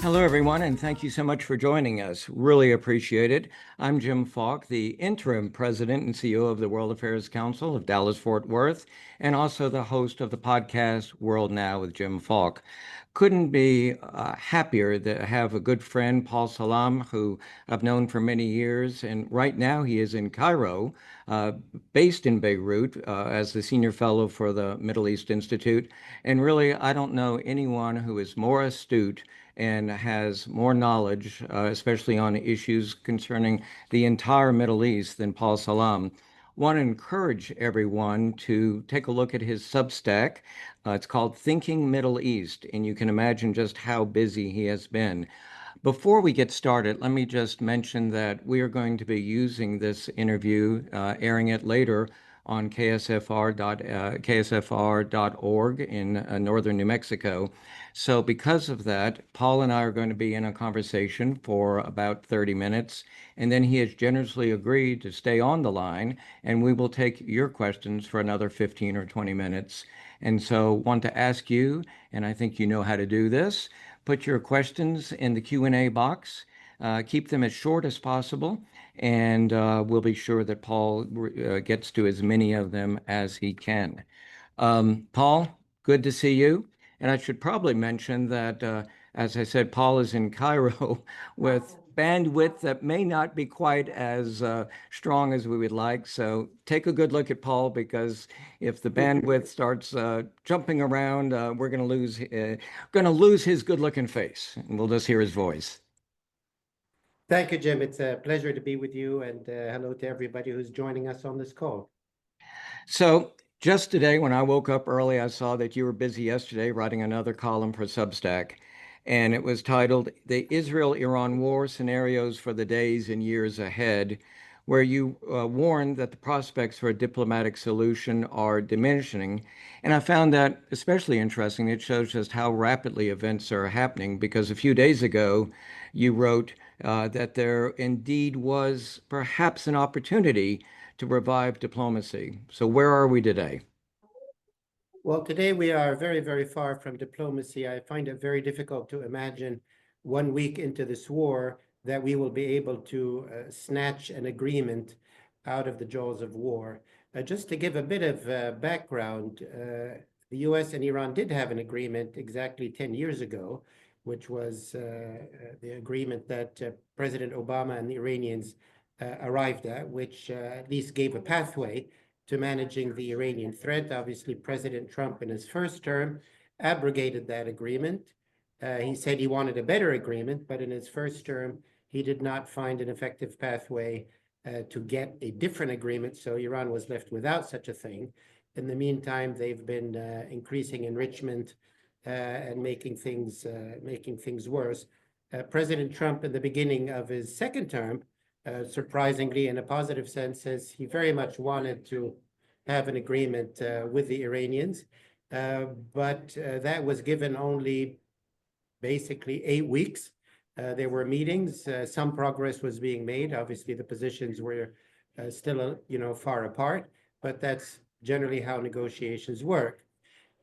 Hello, everyone, and thank you so much for joining us. Really appreciate it. I'm Jim Falk, the interim president and CEO of the World Affairs Council of Dallas-Fort Worth, and also the host of the podcast World Now with Jim Falk. Couldn't be happier to have a good friend, Paul Salem, who I've known for many years, and right now he is in Cairo, uh, based in Beirut, as the senior fellow for the Middle East Institute. And really, I don't know anyone who is more astute and has more knowledge, especially on issues concerning the entire Middle East, than Paul Salam. Want to encourage everyone to take a look at his Substack. It's called Thinking Middle East, and you can imagine just how busy he has been. Before we get started, let me just mention that we are going to be using this interview, airing it later on ksfr.org in northern New Mexico. So because of that, Paul and I are going to be in a conversation for about 30 minutes, and then he has generously agreed to stay on the line, and we will take your questions for another 15 or 20 minutes. And so want to ask you, and I think you know how to do this, put your questions in the Q&A box. Keep them as short as possible, and we'll be sure that Paul gets to as many of them as he can. Paul, good to see you. And I should probably mention that, as I said, Paul is in Cairo with bandwidth that may not be quite as strong as we would like. So take a good look at Paul, because if the bandwidth starts jumping around, we're going to lose his good-looking face, and we'll just hear his voice. Thank you, Jim. It's a pleasure to be with you, and hello to everybody who's joining us on this call. So just today, when I woke up early, I saw that you were busy yesterday writing another column for Substack, and it was titled The Israel-Iran War Scenarios for the Days and Years Ahead, where you warned that the prospects for a diplomatic solution are diminishing. And I found that especially interesting. It shows just how rapidly events are happening, because a few days ago, you wrote that there indeed was perhaps an opportunity to revive diplomacy. So where are we today? Well, today we are very, very far from diplomacy. I find it very difficult to imagine 1 week into this war that we will be able to snatch an agreement out of the jaws of war. Just to give a bit of background, the US and Iran did have an agreement exactly 10 years ago, which was the agreement that President Obama and the Iranians arrived at, which at least gave a pathway to managing the Iranian threat. Obviously, President Trump in his first term abrogated that agreement. He said he wanted a better agreement, but in his first term, he did not find an effective pathway to get a different agreement, so Iran was left without such a thing. In the meantime, they've been increasing enrichment and making things worse. President Trump, in the beginning of his second term, surprisingly, in a positive sense, says he very much wanted to have an agreement with the Iranians, but that was given only basically 8 weeks. There were meetings, some progress was being made. Obviously, the positions were still, far apart, but that's generally how negotiations work.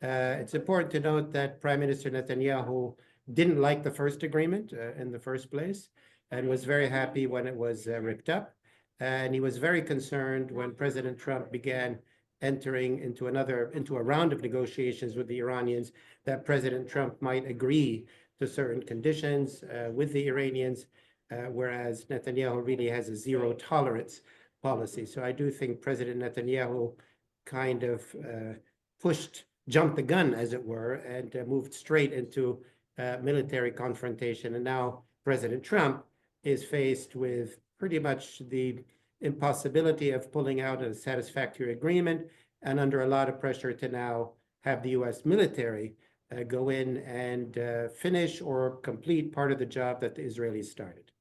It's important to note that Prime Minister Netanyahu didn't like the first agreement in the first place, and was very happy when it was ripped up. And he was very concerned when President Trump began entering into a round of negotiations with the Iranians, that President Trump might agree to certain conditions with the Iranians, whereas Netanyahu really has a zero tolerance policy. So I do think President Netanyahu kind of jumped the gun, as it were, and moved straight into military confrontation. And now President Trump is faced with pretty much the impossibility of pulling out a satisfactory agreement, and under a lot of pressure to now have the US military go in and finish or complete part of the job that the Israelis started.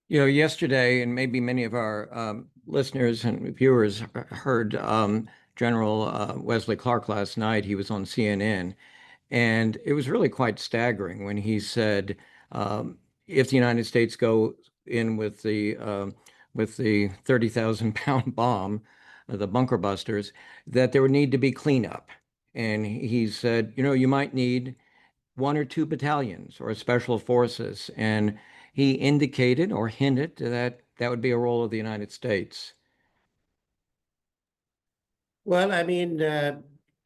Yesterday, and maybe many of our listeners and viewers heard General Wesley Clark last night. He was on CNN, and it was really quite staggering when he said, if the United States go in with the 30,000-pound bomb, the bunker busters, that there would need to be cleanup. And he said, you might need one or two battalions or special forces. And he indicated or hinted that that would be a role of the United States. Well, I mean,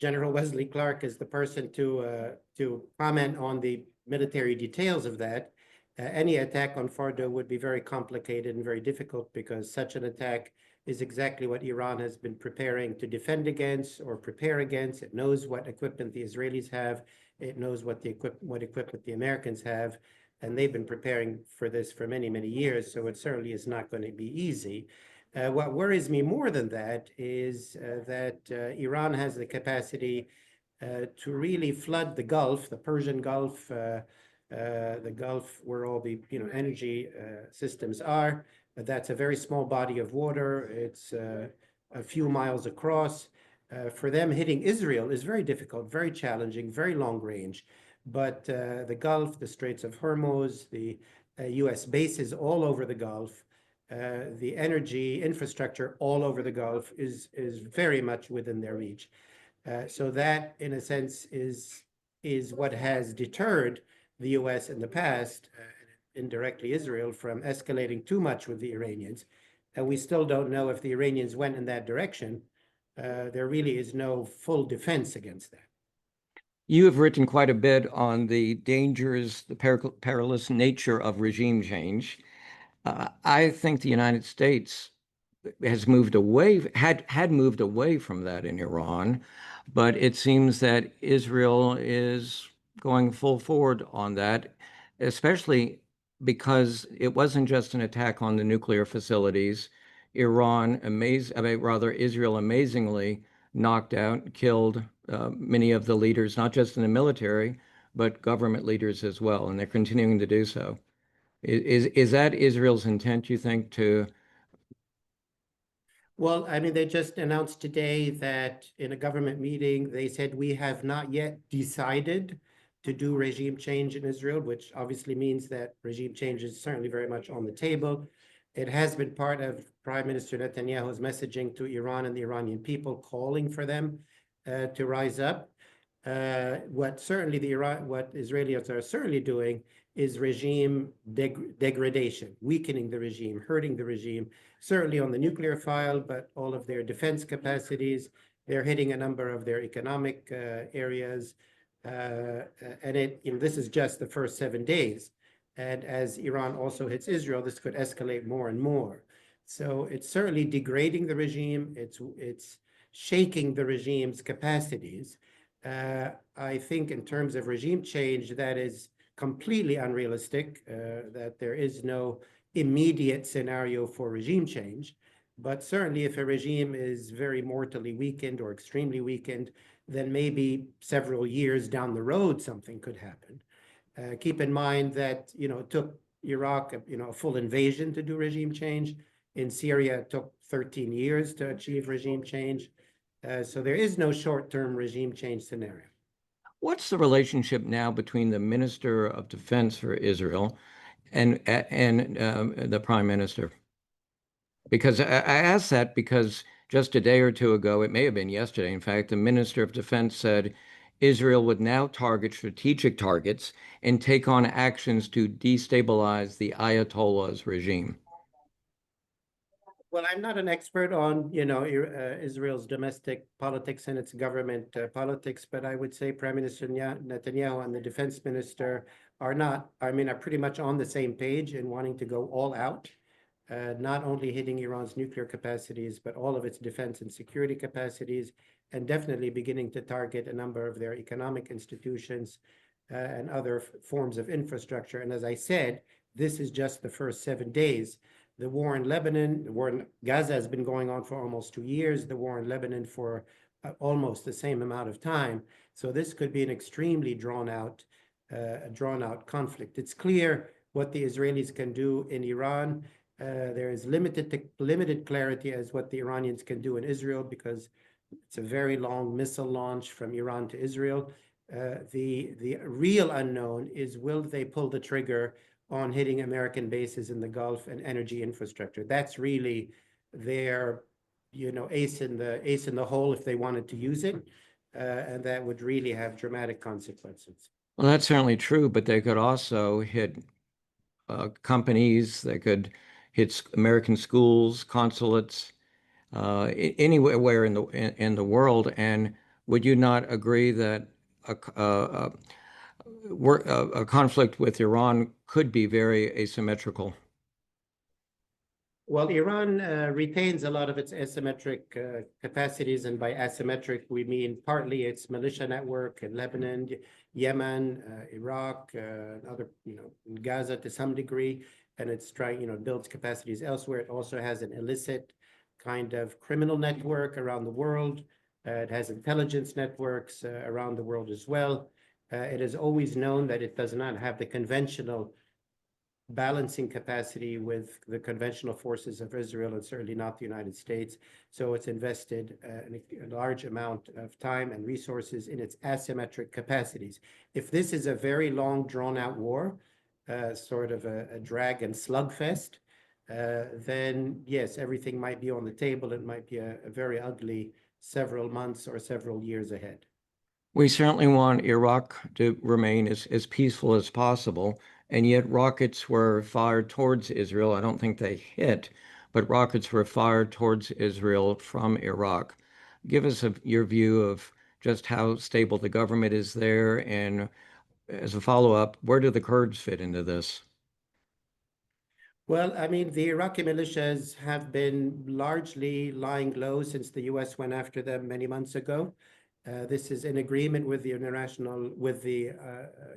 General Wesley Clark is the person to comment on the military details of that. Any attack on Fordo would be very complicated and very difficult because such an attack is exactly what Iran has been preparing to defend against or prepare against. It knows what equipment the Israelis have. It knows what equipment the Americans have, and they've been preparing for this for many, many years. So it certainly is not going to be easy. What worries me more than that is that Iran has the capacity to really flood the Gulf, the Persian Gulf, the Gulf where all the energy systems are. But that's a very small body of water. It's a few miles across. For them, hitting Israel is very difficult, very challenging, very long range. But the Gulf, the Straits of Hormuz, the US bases all over the Gulf, the energy infrastructure all over the Gulf is very much within their reach. So that, in a sense, is what has deterred the US in the past, indirectly Israel, from escalating too much with the Iranians. And we still don't know if the Iranians went in that direction. There really is no full defense against that. You have written quite a bit on the dangers, the perilous nature of regime change. I think the United States has moved away, had moved away from that in Iran, but it seems that Israel is going full forward on that, especially because it wasn't just an attack on the nuclear facilities. Israel amazingly knocked out, killed many of the leaders, not just in the military, but government leaders as well, and they're continuing to do so. Is that Israel's intent, you think, to? Well, I mean, they just announced today that in a government meeting, they said we have not yet decided to do regime change in Israel, which obviously means that regime change is certainly very much on the table. It has been part of Prime Minister Netanyahu's messaging to Iran and the Iranian people, calling for them to rise up. What Israelis are certainly doing is regime degradation, weakening the regime, hurting the regime, certainly on the nuclear file, but all of their defense capacities. They're hitting a number of their economic areas. And this is just the first 7 days. And as Iran also hits Israel, this could escalate more and more. So it's certainly degrading the regime. It's shaking the regime's capacities. I think in terms of regime change, that is completely unrealistic, that there is no immediate scenario for regime change. But certainly if a regime is very mortally weakened or extremely weakened, then maybe several years down the road, something could happen. Keep in mind that, it took Iraq, a full invasion to do regime change. In Syria, it took 13 years to achieve regime change. So there is no short-term regime change scenario. What's the relationship now between the Minister of Defense for Israel and the Prime Minister? Because I asked that because just a day or two ago, it may have been yesterday, in fact, the Minister of Defense said Israel would now target strategic targets and take on actions to destabilize the Ayatollah's regime. Well, I'm not an expert on, Israel's domestic politics and its government politics, but I would say Prime Minister Netanyahu and the defense minister are pretty much on the same page in wanting to go all out, not only hitting Iran's nuclear capacities, but all of its defense and security capacities, and definitely beginning to target a number of their economic institutions and other forms of infrastructure. And as I said, this is just the first 7 days. The war in Lebanon, the war in Gaza has been going on for almost 2 years, the war in Lebanon for almost the same amount of time. So this could be an extremely drawn out conflict. It's clear what the Israelis can do in Iran. There is limited clarity as what the Iranians can do in Israel because it's a very long missile launch from Iran to Israel. The real unknown is, will they pull the trigger on hitting American bases in the Gulf and energy infrastructure? That's really their, ace in the hole if they wanted to use it, and that would really have dramatic consequences. Well, that's certainly true, but they could also hit companies, they could hit American schools, consulates, anywhere in the world. And would you not agree that a conflict with Iran could be very asymmetrical? Well, Iran retains a lot of its asymmetric capacities, and by asymmetric, we mean partly its militia network in Lebanon, Yemen, Iraq, other, in Gaza to some degree, and it's trying, builds capacities elsewhere. It also has an illicit kind of criminal network around the world. It has intelligence networks around the world as well. It has always known that it does not have the conventional balancing capacity with the conventional forces of Israel, and certainly not the United States. So it's invested a large amount of time and resources in its asymmetric capacities. If this is a very long, drawn-out war, sort of a drag and slugfest, then yes, everything might be on the table. It might be a very ugly several months or several years ahead. We certainly want Iraq to remain as peaceful as possible, and yet rockets were fired towards Israel. I don't think they hit, but rockets were fired towards Israel from Iraq. Give us your view of just how stable the government is there, and as a follow-up, where do the Kurds fit into this? Well, I mean, the Iraqi militias have been largely lying low since the US went after them many months ago. This is in agreement with the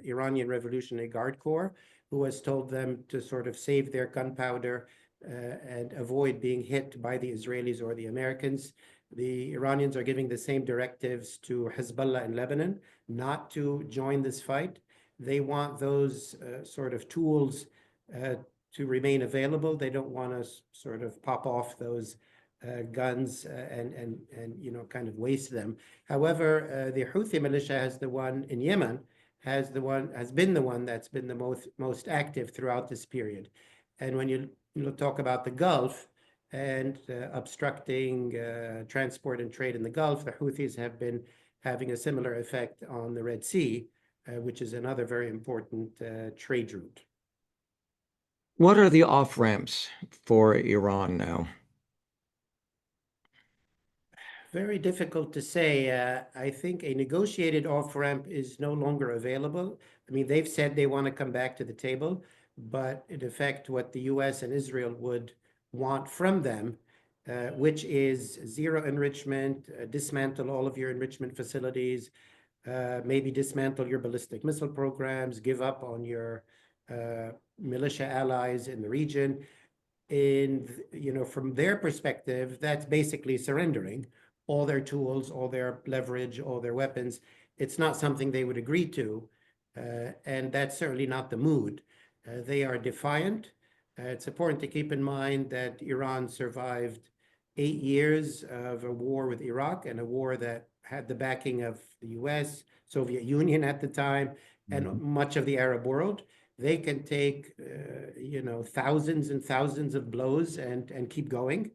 Iranian Revolutionary Guard Corps, who has told them to sort of save their gunpowder and avoid being hit by the Israelis or the Americans. The Iranians are giving the same directives to Hezbollah in Lebanon not to join this fight. They want those sort of tools to remain available. They don't want to sort of pop off those guns and kind of waste them. However, the Houthi militia has the one in Yemen has been the one that's been the most active throughout this period. And when you talk about the Gulf and obstructing transport and trade in the Gulf, the Houthis have been having a similar effect on the Red Sea, which is another very important trade route. What are the off-ramps for Iran now? Very difficult to say. I think a negotiated off-ramp is no longer available. I mean, they've said they want to come back to the table, but in effect, what the US and Israel would want from them, which is zero enrichment, dismantle all of your enrichment facilities, maybe dismantle your ballistic missile programs, give up on your militia allies in the region. From their perspective, that's basically surrendering all their tools, all their leverage, all their weapons. It's not something they would agree to, and that's certainly not the mood. They are defiant. It's important to keep in mind that Iran survived 8 years of a war with Iraq, and a war that had the backing of the US, Soviet Union at the time, and much of the Arab world. They can take, thousands and thousands of blows and keep going.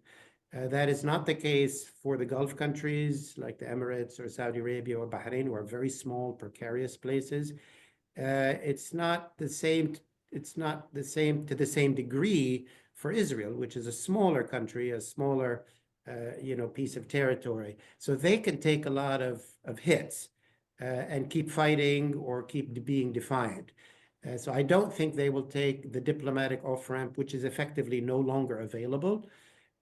That is not the case for the Gulf countries like the Emirates or Saudi Arabia or Bahrain, who are very small, precarious places. It's not the same. It's not the same to the same degree for Israel, which is a smaller country, a smaller, piece of territory. So they can take a lot of hits and keep fighting or keep being defiant. So I don't think they will take the diplomatic off-ramp, which is effectively no longer available.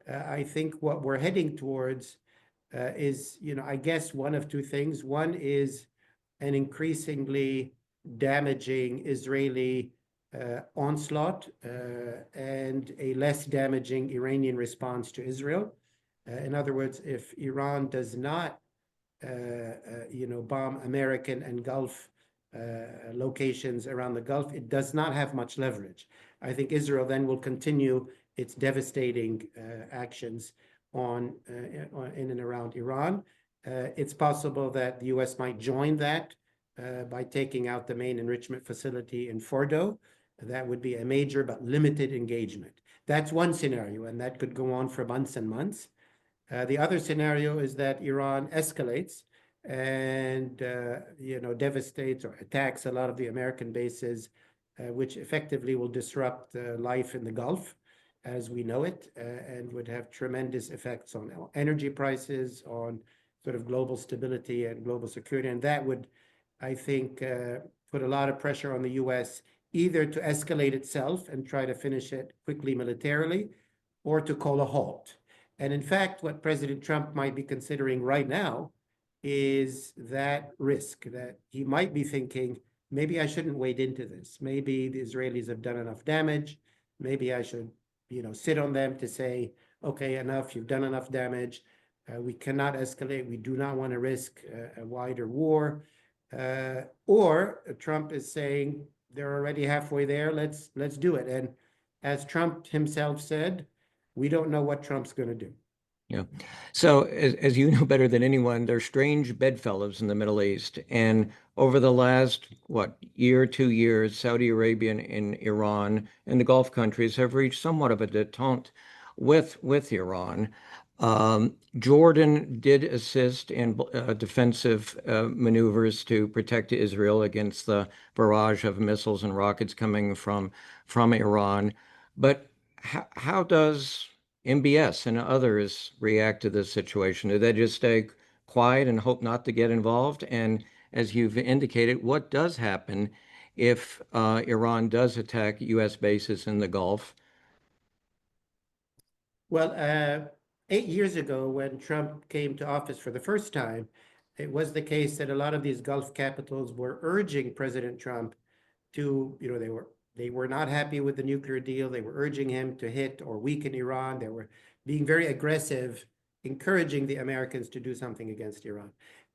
I think what we're heading towards is, I guess, one of two things. One is an increasingly damaging Israeli onslaught and a less damaging Iranian response to Israel. In other words, if Iran does not, bomb American and Gulf locations around the Gulf, it does not have much leverage. I think Israel then will continue its devastating actions in and around Iran. It's possible that the US might join that by taking out the main enrichment facility in Fordo. That would be a major but limited engagement. That's one scenario, and that could go on for months and months. The other scenario is that Iran escalates and devastates or attacks a lot of the American bases, which effectively will disrupt life in the Gulf as we know it, and would have tremendous effects on energy prices, on sort of global stability and global security. And that would, I think, put a lot of pressure on the US either to escalate itself and try to finish it quickly militarily, or to call a halt. And in fact, what President Trump might be considering right now is that risk, that he might be thinking, maybe I shouldn't wade into this. Maybe the Israelis have done enough damage. Maybe I should, sit on them to say, okay, enough, you've done enough damage. We cannot escalate. We do not want to risk a wider war. Or Trump is saying, they're already halfway there. Let's do it. And as Trump himself said, we don't know what Trump's going to do. Yeah. So as you know better than anyone, there's strange bedfellows in the Middle East. And over the last, year, 2 years, Saudi Arabia and Iran and the Gulf countries have reached somewhat of a detente with Iran. Jordan did assist in defensive maneuvers to protect Israel against the barrage of missiles and rockets coming from Iran. But how does MBS and others react to this situation? Do they just stay quiet and hope not to get involved? And as you've indicated, what does happen if Iran does attack U.S. bases in the Gulf? Well, 8 years ago, when Trump came to office for the first time, it was the case that a lot of these Gulf capitals were urging President Trump to, they were not happy with the nuclear deal. They were urging him to hit or weaken Iran. They were being very aggressive, encouraging the Americans to do something against Iran.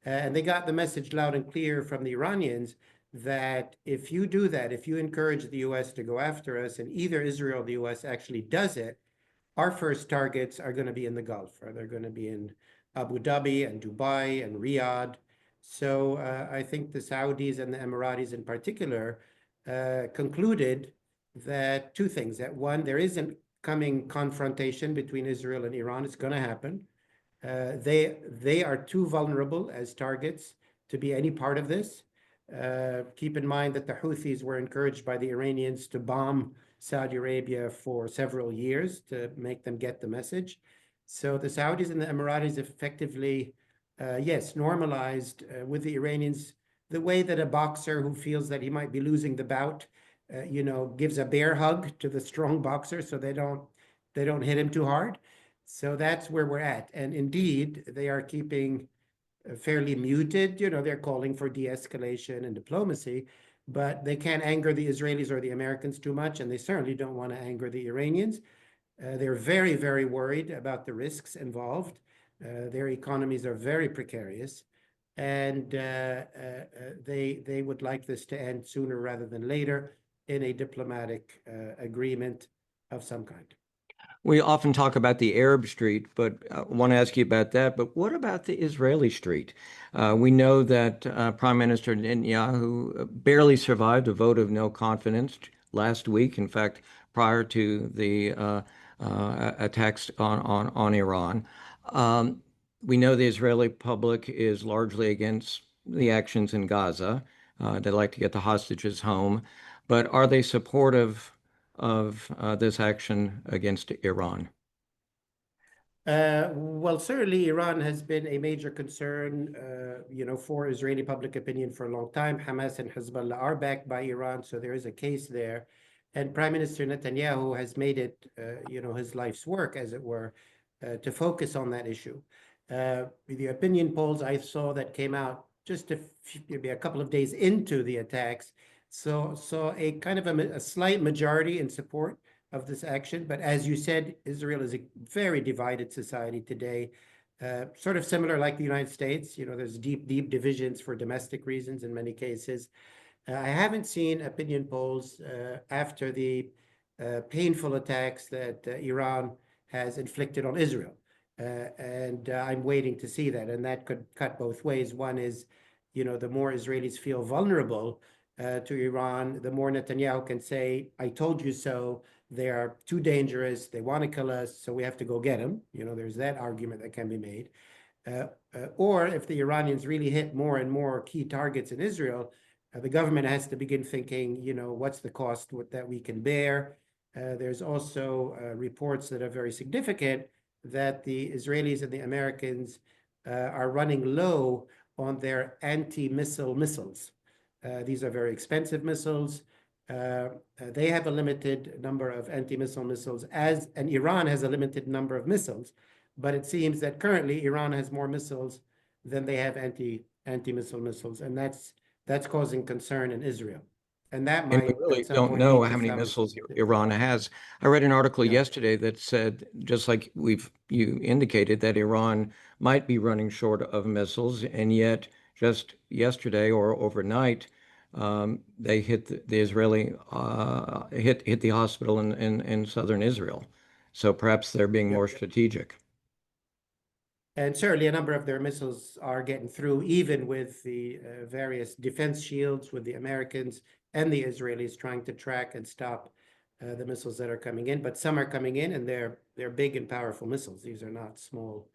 And they got the message loud and clear from the Iranians that if you do that, if you encourage the US to go after us, and either Israel or the US actually does it, our first targets are going to be in the Gulf, or they're going to be in Abu Dhabi and Dubai and Riyadh. So I think the Saudis and the Emiratis in particular concluded that two things: that one, there isn't coming confrontation between Israel and Iran. It's going to happen. They are too vulnerable as targets to be any part of this. Keep in mind that the Houthis were encouraged by the Iranians to bomb Saudi Arabia for several years to make them get the message. So the Saudis and the Emiratis effectively, yes, normalized with the Iranians the way that a boxer who feels that he might be losing the bout, gives a bear hug to the strong boxer so they don't hit him too hard. So that's where we're at. And indeed, they are keeping fairly muted. They're calling for de-escalation and diplomacy, but they can't anger the Israelis or the Americans too much, and they certainly don't want to anger the Iranians. They're very, very worried about the risks involved. Their economies are very precarious, and they would like this to end sooner rather than later in a diplomatic agreement of some kind. We often talk about the Arab street, but I want to ask you about that. But what about the Israeli street? We know that Prime Minister Netanyahu barely survived a vote of no confidence last week. In fact, prior to the attacks on Iran. We know the Israeli public is largely against the actions in Gaza. They'd like to get the hostages home. But are they supportive of this action against Iran? Well, certainly Iran has been a major concern, for Israeli public opinion for a long time. Hamas and Hezbollah are backed by Iran, so there is a case there. And Prime Minister Netanyahu has made it, his life's work, as it were, to focus on that issue. The opinion polls I saw that came out just maybe a couple of days into the attacks saw a kind of a slight majority in support of this action. But as you said, Israel is a very divided society today, sort of similar like the United States. There's deep, deep divisions for domestic reasons in many cases. I haven't seen opinion polls after the painful attacks that Iran has inflicted on Israel. And I'm waiting to see that. And that could cut both ways. One is, the more Israelis feel vulnerable to Iran, the more Netanyahu can say, I told you so. They are too dangerous. They want to kill us, so we have to go get them. There's that argument that can be made. Or if the Iranians really hit more and more key targets in Israel, the government has to begin thinking, what's the cost that we can bear? There's also reports that are very significant that the Israelis and the Americans are running low on their anti-missile missiles. These are very expensive missiles. They have a limited number of anti-missile missiles, and Iran has a limited number of missiles. But it seems that currently Iran has more missiles than they have anti-missile missiles, and that's causing concern in Israel. And that And we might really at some don't point know lead to how many some. missiles Iran has. I read an article Yeah. yesterday that said, just like you indicated, that Iran might be running short of missiles, and yet just yesterday or overnight, they hit the Israeli hit the hospital in southern Israel. So perhaps they're being more Yep. strategic. And certainly a number of their missiles are getting through, even with the various defense shields with the Americans and the Israelis trying to track and stop the missiles that are coming in. But some are coming in, and they're big and powerful missiles. These are not small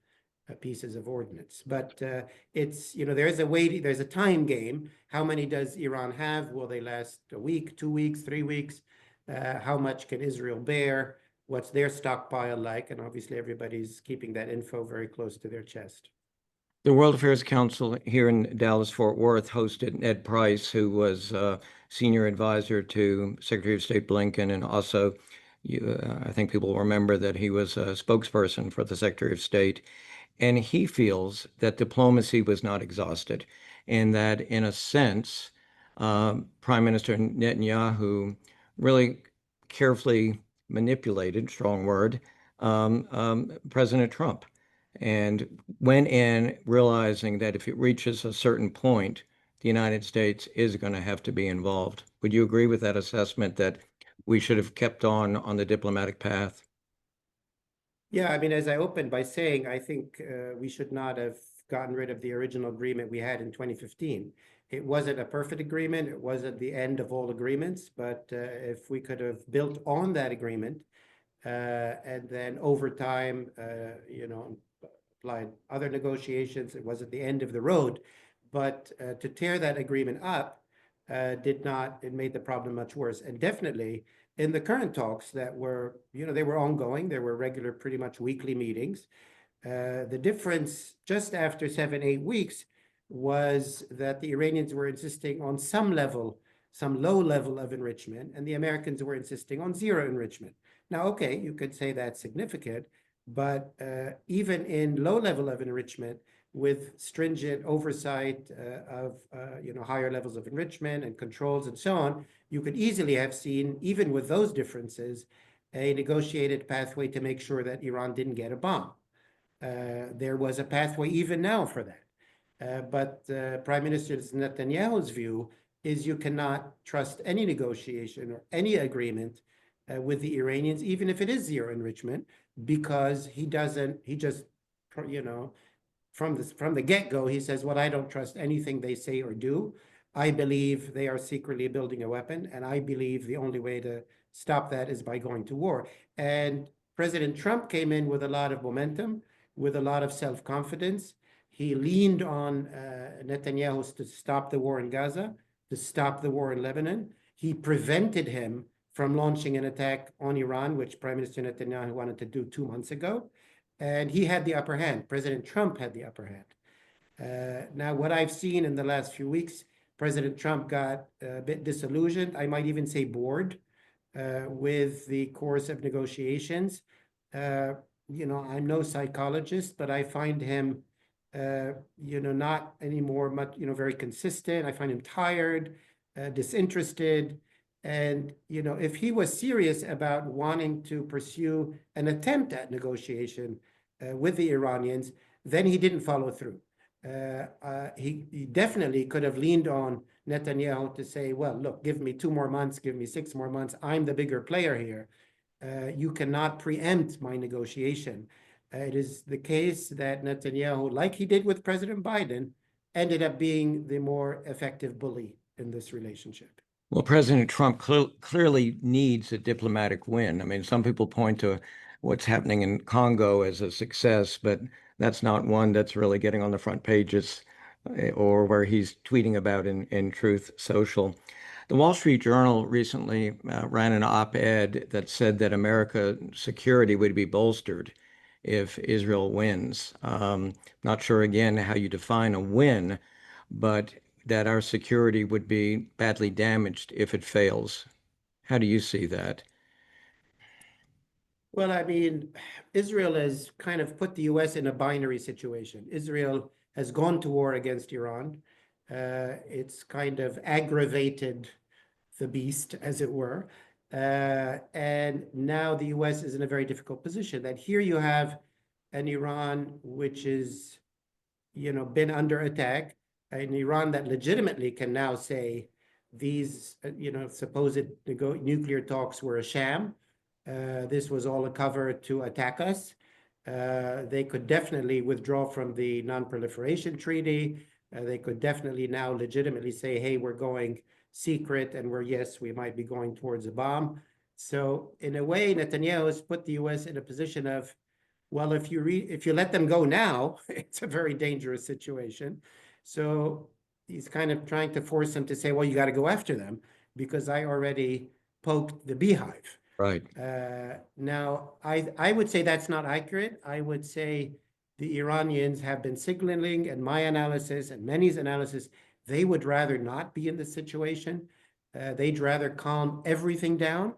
pieces of ordnance. But it's, there's a time game. How many does Iran have? Will they last a week, 2 weeks, 3 weeks? How much can Israel bear? What's their stockpile like? And obviously everybody's keeping that info very close to their chest. The World Affairs Council here in Dallas-Fort Worth hosted Ned Price, who was senior advisor to Secretary of State Blinken, and also, I think people remember that he was a spokesperson for the Secretary of State. And he feels that diplomacy was not exhausted, and that in a sense, Prime Minister Netanyahu really carefully manipulated, strong word, President Trump, and went in realizing that if it reaches a certain point, the United States is going to have to be involved. Would you agree with that assessment that we should have kept on the diplomatic path? Yeah, I mean, as I opened by saying, I think we should not have gotten rid of the original agreement we had in 2015. It wasn't a perfect agreement. It wasn't the end of all agreements, but if we could have built on that agreement and then over time, applied other negotiations, it wasn't the end of the road. But to tear that agreement up it made the problem much worse. And definitely in the current talks that were, they were ongoing, there were regular, pretty much weekly meetings. The difference just after 7, 8 weeks was that the Iranians were insisting on some low level of enrichment, and the Americans were insisting on zero enrichment. Now, okay, you could say that's significant, but even in low level of enrichment, with stringent oversight of higher levels of enrichment and controls and so on, you could easily have seen, even with those differences, a negotiated pathway to make sure that Iran didn't get a bomb. There was a pathway even now for that. But Prime Minister Netanyahu's view is you cannot trust any negotiation or any agreement with the Iranians, even if it is zero enrichment, because he just, from the get-go, he says, well, I don't trust anything they say or do. I believe they are secretly building a weapon, and I believe the only way to stop that is by going to war. And President Trump came in with a lot of momentum, with a lot of self-confidence. He leaned on Netanyahu to stop the war in Gaza, to stop the war in Lebanon. He prevented him from launching an attack on Iran, which Prime Minister Netanyahu wanted to do 2 months ago. And he had the upper hand. President Trump had the upper hand. Now, what I've seen in the last few weeks, President Trump got a bit disillusioned, I might even say bored, with the course of negotiations. I'm no psychologist, but I find him, not anymore much, very consistent. I find him tired, disinterested. And, if he was serious about wanting to pursue an attempt at negotiation with the Iranians, then he didn't follow through. He definitely could have leaned on Netanyahu to say, well, look, give me 2 more months, give me 6 more months. I'm the bigger player here. You cannot preempt my negotiation. It is the case that Netanyahu, like he did with President Biden, ended up being the more effective bully in this relationship. Well, President Trump clearly needs a diplomatic win. I mean, some people point to what's happening in Congo as a success, but that's not one that's really getting on the front pages or where he's tweeting about in Truth Social. The Wall Street Journal recently ran an op-ed that said that America's security would be bolstered if Israel wins. Not sure again how you define a win, but that our security would be badly damaged if it fails. How do you see that? Well, I mean, Israel has kind of put the US in a binary situation. Israel has gone to war against Iran. It's kind of aggravated the beast, as it were. And now the US is in a very difficult position. That here you have an Iran which is, been under attack, an Iran that legitimately can now say these, supposed nuclear talks were a sham. This was all a cover to attack us. They could definitely withdraw from the non-proliferation treaty. They could definitely now legitimately say, hey, we're going secret and yes, we might be going towards a bomb. So in a way, Netanyahu has put the US in a position of, well, if you let them go now, it's a very dangerous situation. So he's kind of trying to force them to say, well, you got to go after them because I already poked the beehive. Right. Now, I would say that's not accurate. I would say the Iranians have been signaling, and my analysis and many's analysis, they would rather not be in this situation. They'd rather calm everything down.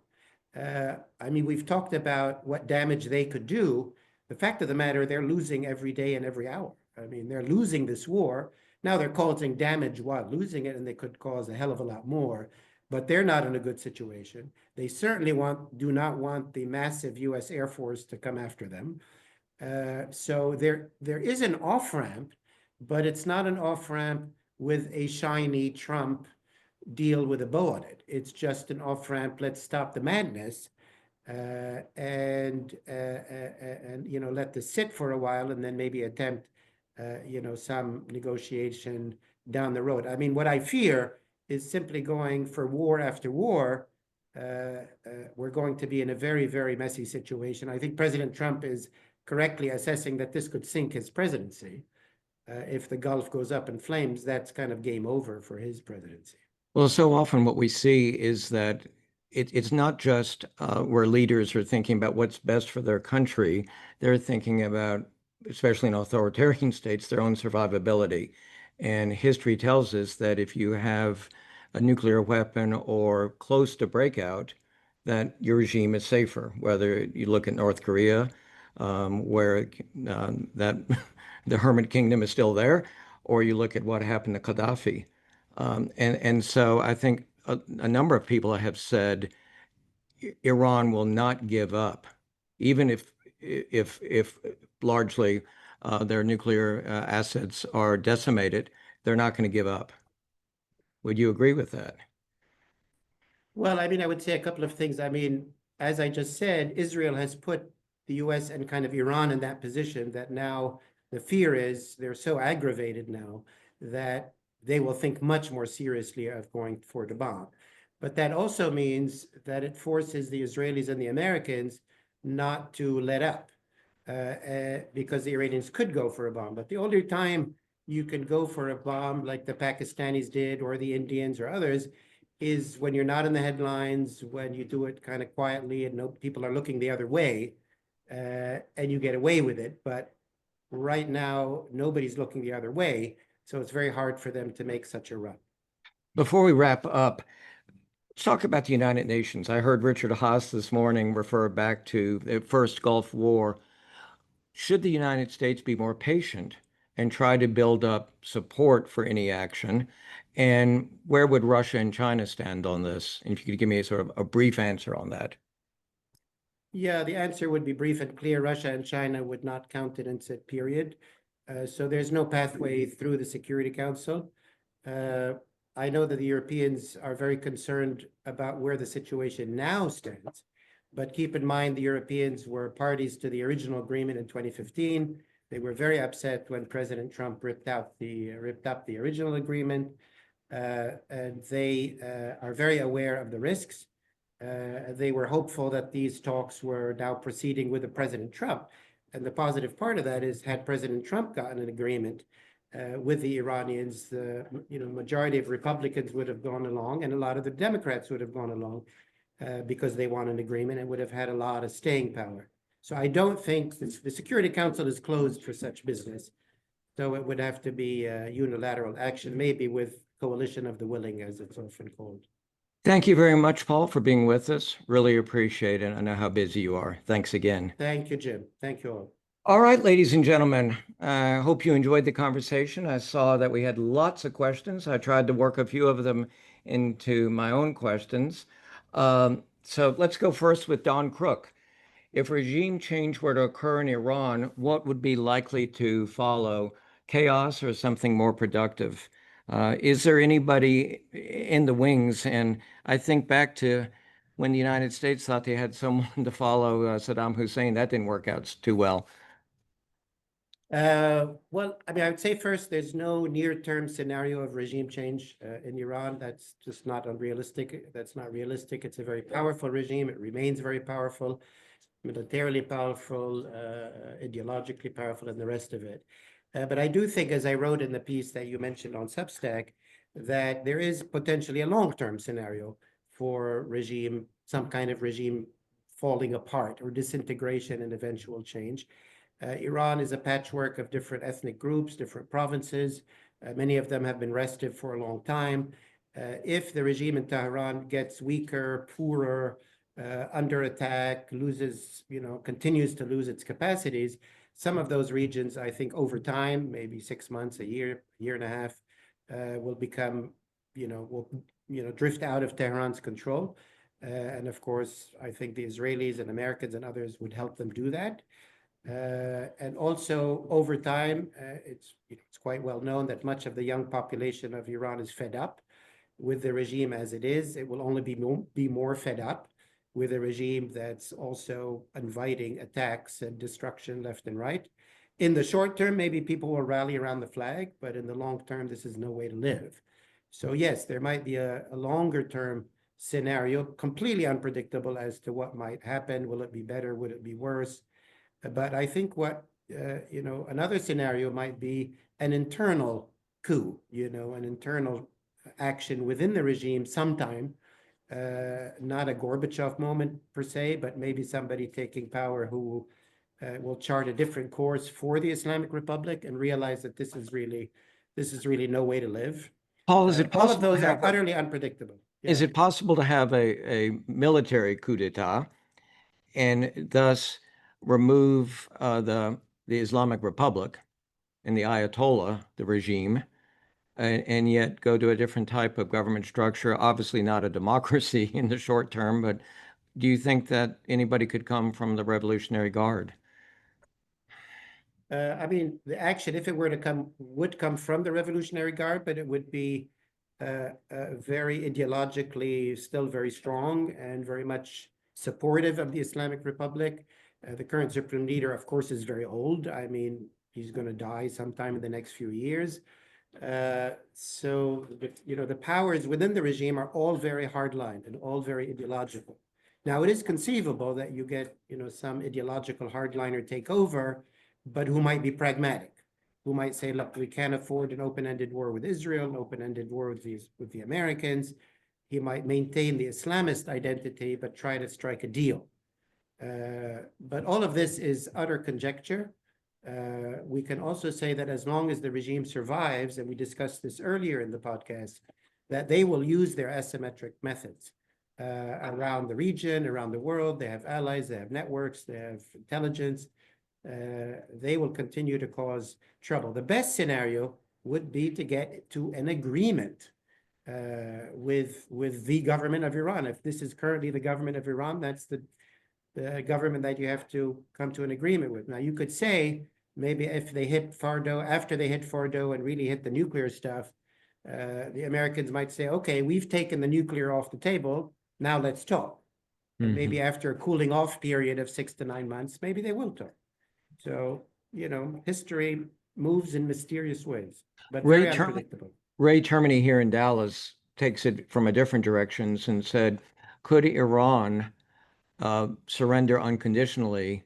I mean, we've talked about what damage they could do. The fact of the matter, they're losing every day and every hour. I mean, they're losing this war. Now they're causing damage while losing it, and they could cause a hell of a lot more. But they're not in a good situation. They certainly do not want the massive US Air Force to come after them. So there is an off-ramp, but it's not an off-ramp with a shiny Trump deal with a bow on it. It's just an off-ramp, let's stop the madness, and let this sit for a while and then maybe attempt some negotiation down the road. I mean, what I fear is simply going for war after war. We're going to be in a very, very messy situation. I think President Trump is correctly assessing that this could sink his presidency. If the Gulf goes up in flames, that's kind of game over for his presidency. Well, so often what we see is that it's not just where leaders are thinking about what's best for their country. They're thinking about, especially in authoritarian states, their own survivability. And history tells us that if you have a nuclear weapon or close to breakout, that your regime is safer. Whether you look at North Korea, where that the Hermit Kingdom is still there, or you look at what happened to Gaddafi. And so I think a number of people have said Iran will not give up, even if largely their nuclear assets are decimated, they're not going to give up. Would you agree with that? Well, I mean, I would say a couple of things. I mean, as I just said, Israel has put the US and kind of Iran in that position that now the fear is they're so aggravated now that they will think much more seriously of going for the bomb. But that also means that it forces the Israelis and the Americans not to let up because the Iranians could go for a bomb. But the only time you can go for a bomb like the Pakistanis did or the Indians or others is when you're not in the headlines, when you do it kind of quietly and no people are looking the other way, and you get away with it. But right now, nobody's looking the other way, so it's very hard for them to make such a run. Before we wrap up, let's talk about the United Nations. I heard Richard Haas this morning refer back to the first Gulf War. Should the United States be more patient and try to build up support for any action? And where would Russia and China stand on this? And if you could give me a sort of a brief answer on that. Yeah, the answer would be brief and clear. Russia and China would not countenance it, period. So there's no pathway through the Security Council. I know that the Europeans are very concerned about where the situation now stands, but keep in mind the Europeans were parties to the original agreement in 2015. They were very upset when President Trump ripped up the original agreement, and they are very aware of the risks. They were hopeful that these talks were now proceeding with the President Trump. And the positive part of that is, had President Trump gotten an agreement with the Iranians, the majority of Republicans would have gone along, and a lot of the Democrats would have gone along because they want an agreement and would have had a lot of staying power. So I don't think the Security Council is closed for such business. So it would have to be unilateral action, maybe with coalition of the willing, as it's often called. Thank you very much, Paul, for being with us. Really appreciate it. I know how busy you are. Thanks again. Thank you, Jim. Thank you all. All right, ladies and gentlemen, I hope you enjoyed the conversation. I saw that we had lots of questions. I tried to work a few of them into my own questions. So let's go first with Don Crook. If regime change were to occur in Iran, what would be likely to follow? Chaos or something more productive? Is there anybody in the wings? And I think back to when the United States thought they had someone to follow Saddam Hussein. That didn't work out too well. Well, I mean, I would say first, there's no near-term scenario of regime change in Iran. That's just not unrealistic. That's not realistic. It's a very powerful regime. It remains very powerful, militarily powerful, ideologically powerful, and the rest of it. But I do think, as I wrote in the piece that you mentioned on Substack, that there is potentially a long-term scenario for regime, some kind of regime falling apart or disintegration and eventual change. Iran is a patchwork of different ethnic groups, different provinces. Many of them have been restive for a long time. If the regime in Tehran gets weaker, poorer, under attack, continues to lose its capacities, some of those regions, I think over time, maybe 6 months, a year and a half, will become, drift out of Tehran's control. And of course, I think the Israelis and Americans and others would help them do that. And also over time, it's quite well known that much of the young population of Iran is fed up with the regime as it is. It will only be more fed up with a regime that's also inviting attacks and destruction left and right. In the short term, maybe people will rally around the flag, but in the long term, this is no way to live. So yes, there might be a longer term scenario, completely unpredictable as to what might happen. Will it be better? Would it be worse? But I think another scenario might be an internal coup, an internal action within the regime sometime, not a Gorbachev moment per se, but maybe somebody taking power who will chart a different course for the Islamic Republic and realize that this is really no way to live. Paul, is it possible? All of those are utterly unpredictable. Yeah. Is it possible to have a military coup d'etat and thus remove the Islamic Republic and the Ayatollah, the regime, and yet go to a different type of government structure? Obviously not a democracy in the short term, but do you think that anybody could come from the Revolutionary Guard? I mean, the action, if it were to come, would come from the Revolutionary Guard, but it would be very ideologically still very strong and very much supportive of the Islamic Republic. The current supreme leader, of course, is very old. I mean, he's going to die sometime in the next few years. So, the powers within the regime are all very hardline and all very ideological. Now, it is conceivable that you get, some ideological hardliner take over, but who might be pragmatic, who might say, look, we can't afford an open-ended war with Israel, an open-ended war with the Americans. He might maintain the Islamist identity, but try to strike a deal. But all of this is utter conjecture. We can also say that as long as the regime survives, and we discussed this earlier in the podcast, that they will use their asymmetric methods around the region, around the world. They have allies, they have networks, they have intelligence. They will continue to cause trouble. The best scenario would be to get to an agreement with the government of Iran. If this is currently the government of Iran, that's the government that you have to come to an agreement with. Now, you could say maybe if they hit Fordo, after they hit Fordo and really hit the nuclear stuff, the Americans might say, okay, we've taken the nuclear off the table. Now let's talk. And maybe after a cooling off period of 6 to 9 months, maybe they will talk. So, history moves in mysterious ways, but very unpredictable. Ray Termini here in Dallas takes it from a different direction and said, could Iran surrender unconditionally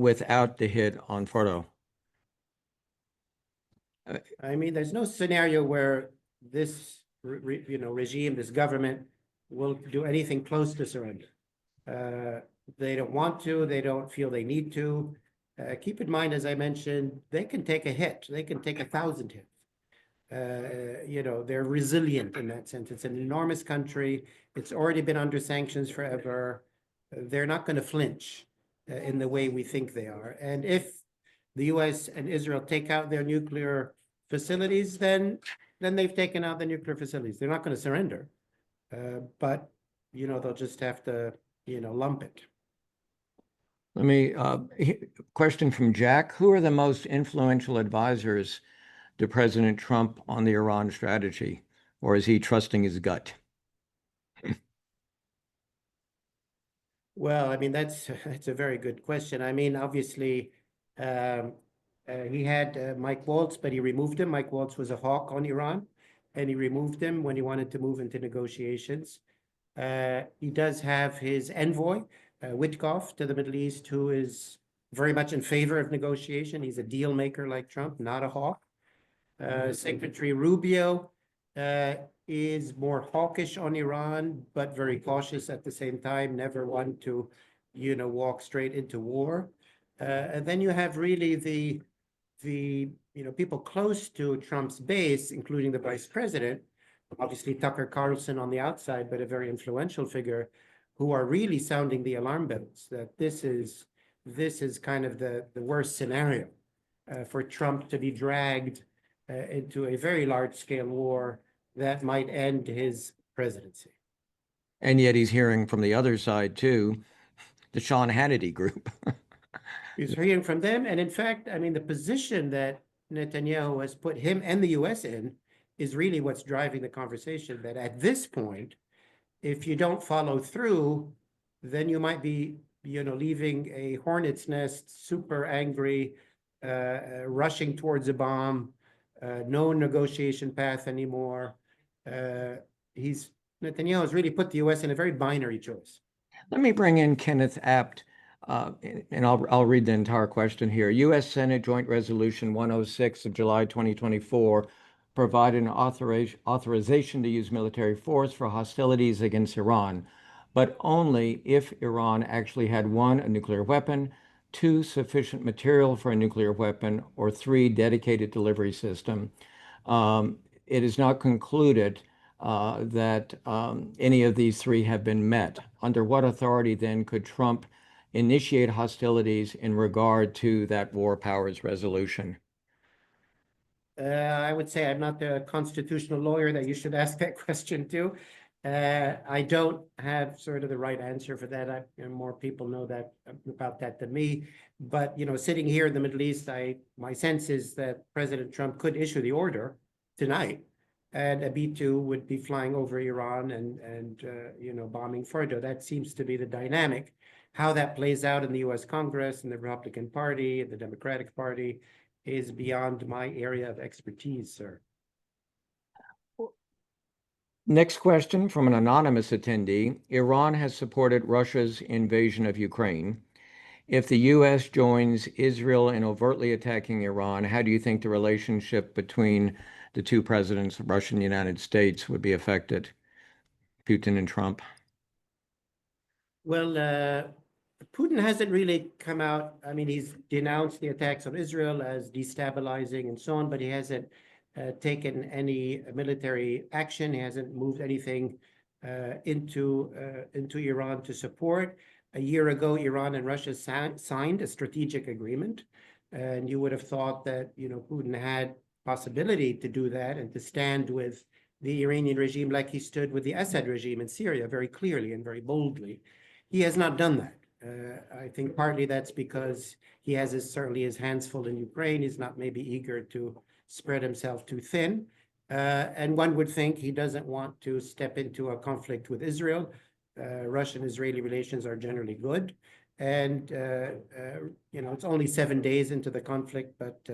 without the hit on Fordo? I mean, there's no scenario where this regime, this government, will do anything close to surrender. They don't want to. They don't feel they need to. Keep in mind, as I mentioned, they can take a hit. They can take 1,000 hits. They're resilient in that sense. It's an enormous country. It's already been under sanctions forever. They're not going to flinch in the way we think they are. And if the US and Israel take out their nuclear facilities, then they've taken out the nuclear facilities. They're not going to surrender. But they'll just have to, lump it. Let me, question from Jack. Who are the most influential advisors to President Trump on the Iran strategy? Or is he trusting his gut? Well, I mean, that's a very good question. I mean, obviously, he had Mike Waltz, but he removed him. Mike Waltz was a hawk on Iran, and he removed him when he wanted to move into negotiations. He does have his envoy, Witkoff, to the Middle East, who is very much in favor of negotiation. He's a deal maker like Trump, not a hawk. Secretary Rubio is more hawkish on Iran, but very cautious at the same time, never one to, walk straight into war. And then you have really the people close to Trump's base, including the vice president, obviously Tucker Carlson on the outside, but a very influential figure, who are really sounding the alarm bells that this is kind of the worst scenario for Trump to be dragged into a very large-scale war that might end his presidency. And yet he's hearing from the other side too, the Sean Hannity group. He's hearing from them. And in fact, I mean, the position that Netanyahu has put him and the US in is really what's driving the conversation, that at this point, if you don't follow through, then you might be, leaving a hornet's nest, super angry, rushing towards a bomb, no negotiation path anymore. Netanyahu has really put the US in a very binary choice. Let me bring in Kenneth Apt, and I'll read the entire question here. U.S. Senate Joint Resolution 106 of July 2024 provided an authorization to use military force for hostilities against Iran, but only if Iran actually had 1, a nuclear weapon, 2, sufficient material for a nuclear weapon, or 3, dedicated delivery system. It is not concluded that any of these 3 have been met. Under what authority then could Trump initiate hostilities in regard to that war powers resolution? I would say I'm not the constitutional lawyer that you should ask that question to. I don't have sort of the right answer for that. More people know about that than me. But sitting here in the Middle East, my sense is that President Trump could issue the order tonight, and a B-2 would be flying over Iran and bombing Fordo. That seems to be the dynamic. How that plays out in the U.S. Congress and the Republican Party and the Democratic Party is beyond my area of expertise, sir. Next question from an anonymous attendee. Iran has supported Russia's invasion of Ukraine. If the U.S. joins Israel in overtly attacking Iran, how do you think the relationship between the 2 presidents, Russia and the United States, would be affected, Putin and Trump? Well, Putin hasn't really come out. I mean, he's denounced the attacks on Israel as destabilizing and so on, but he hasn't taken any military action. He hasn't moved anything into Iran to support. A year ago, Iran and Russia signed a strategic agreement, and you would have thought that Putin had possibility to do that and to stand with the Iranian regime like he stood with the Assad regime in Syria very clearly and very boldly. He has not done that. I think partly that's because he has certainly his hands full in Ukraine. He's not maybe eager to spread himself too thin. And one would think he doesn't want to step into a conflict with Israel. Russian-Israeli relations are generally good. And, it's only 7 days into the conflict, but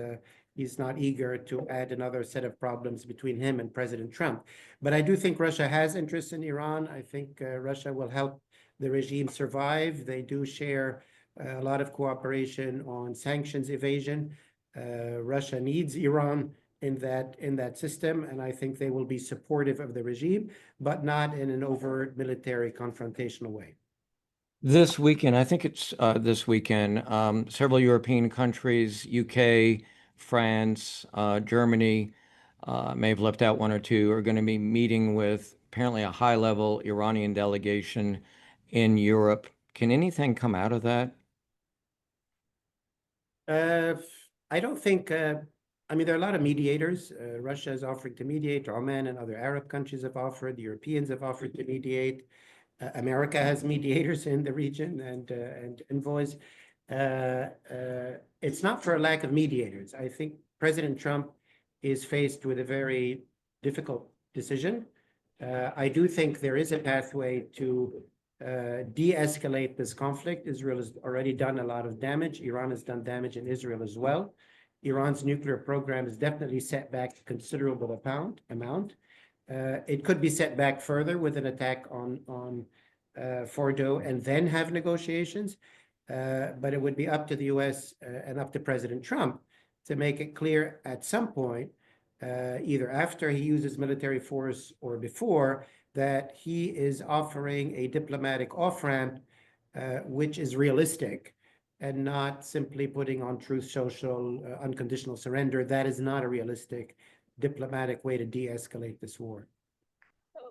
he's not eager to add another set of problems between him and President Trump. But I do think Russia has interest in Iran. I think Russia will help the regime survive. They do share a lot of cooperation on sanctions evasion. Russia needs Iran in that system, and I think they will be supportive of the regime, but not in an overt military confrontational way. This weekend, I think it's this weekend, several European countries, UK, France, Germany, may have left out one or two, are going to be meeting with apparently a high-level Iranian delegation in Europe. Can anything come out of that? I don't think, I mean, there are a lot of mediators. Russia is offering to mediate, Oman and other Arab countries have offered, the Europeans have offered to mediate. America has mediators in the region and envoys. It's not for a lack of mediators. I think President Trump is faced with a very difficult decision. I do think there is a pathway to de-escalate this conflict. Israel has already done a lot of damage. Iran has done damage in Israel as well. Iran's nuclear program is definitely set back a considerable amount. It could be set back further with an attack on Fordo and then have negotiations. But it would be up to the US and up to President Trump to make it clear at some point, either after he uses military force or before, that he is offering a diplomatic off-ramp, which is realistic and not simply putting on truth social, unconditional surrender. That is not a realistic diplomatic way to de-escalate this war.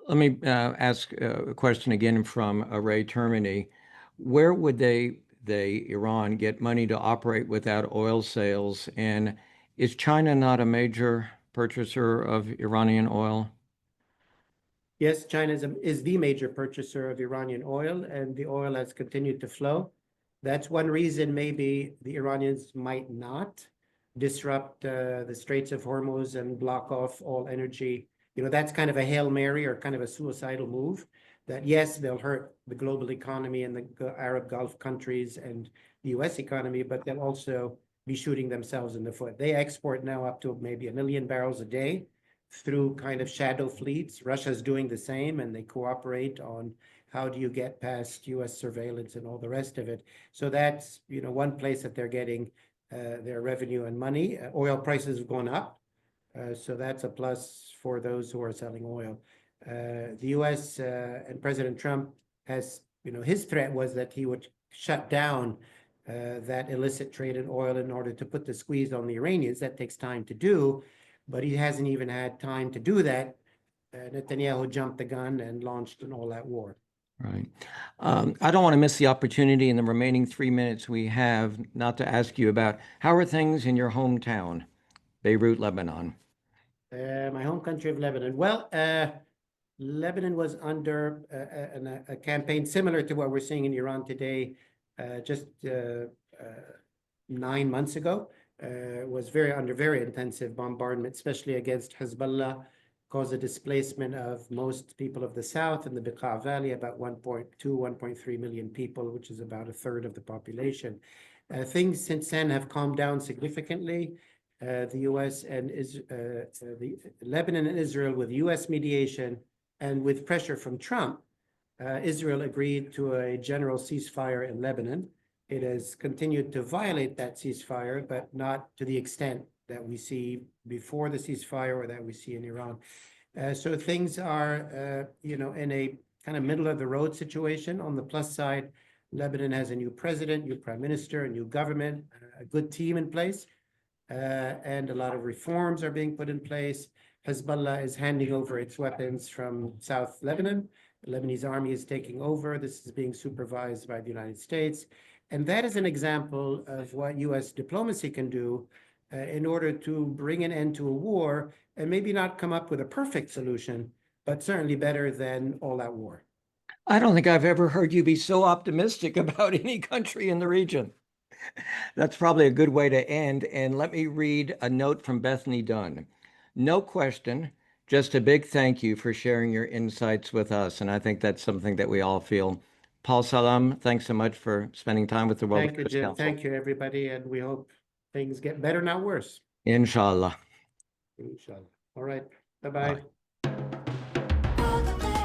Let me ask a question again from Ray Termini. Where would Iran, get money to operate without oil sales? And is China not a major purchaser of Iranian oil? Yes, China is the major purchaser of Iranian oil, and the oil has continued to flow. That's one reason maybe the Iranians might not disrupt the Straits of Hormuz and block off all energy. You know, that's kind of a Hail Mary or kind of a suicidal move that, yes, they'll hurt the global economy and the Arab Gulf countries and the US economy, but they'll also be shooting themselves in the foot. They export now up to maybe 1 million barrels a day through kind of shadow fleets. Russia's doing the same, and they cooperate on how do you get past US surveillance and all the rest of it. So that's, you know, one place that they're getting their revenue and money. Oil prices have gone up. So that's a plus for those who are selling oil. The US and President Trump has, you know, his threat was that he would shut down that illicit trade in oil in order to put the squeeze on the Iranians. That takes time to do, but he hasn't even had time to do that. Netanyahu jumped the gun and launched an all-out war. Right. I don't want to miss the opportunity in the remaining 3 minutes we have not to ask you about how are things in your hometown, Beirut, Lebanon? My home country of Lebanon. Well, Lebanon was under a campaign similar to what we're seeing in Iran today, just 9 months ago. Was under very intensive bombardment, especially against Hezbollah, caused a displacement of most people of the south in the Bekaa Valley, about 1.3 million people, which is about a third of the population. Things since then have calmed down significantly. The US and Lebanon and Israel, with US mediation and with pressure from Trump, Israel agreed to a general ceasefire in Lebanon. It has continued to violate that ceasefire, but not to the extent that we see before the ceasefire or that we see in Iran. So things are, you know, in a kind of middle of the road situation. On the plus side, Lebanon has a new president, new prime minister, a new government, a good team in place, and a lot of reforms are being put in place. Hezbollah is handing over its weapons from South Lebanon. The Lebanese army is taking over. This is being supervised by the United States. And that is an example of what US diplomacy can do in order to bring an end to a war and maybe not come up with a perfect solution, but certainly better than all-out war. I don't think I've ever heard you be so optimistic about any country in the region. That's probably a good way to end. And let me read a note from Bethany Dunn. No question, just a big thank you for sharing your insights with us. And I think that's something that we all feel. Paul Salem, thanks so much for spending time with the World Thank you, Affairs Jim. Council. Thank you, everybody. And we hope things get better, not worse. Inshallah. Inshallah. All right. Bye-bye. Bye.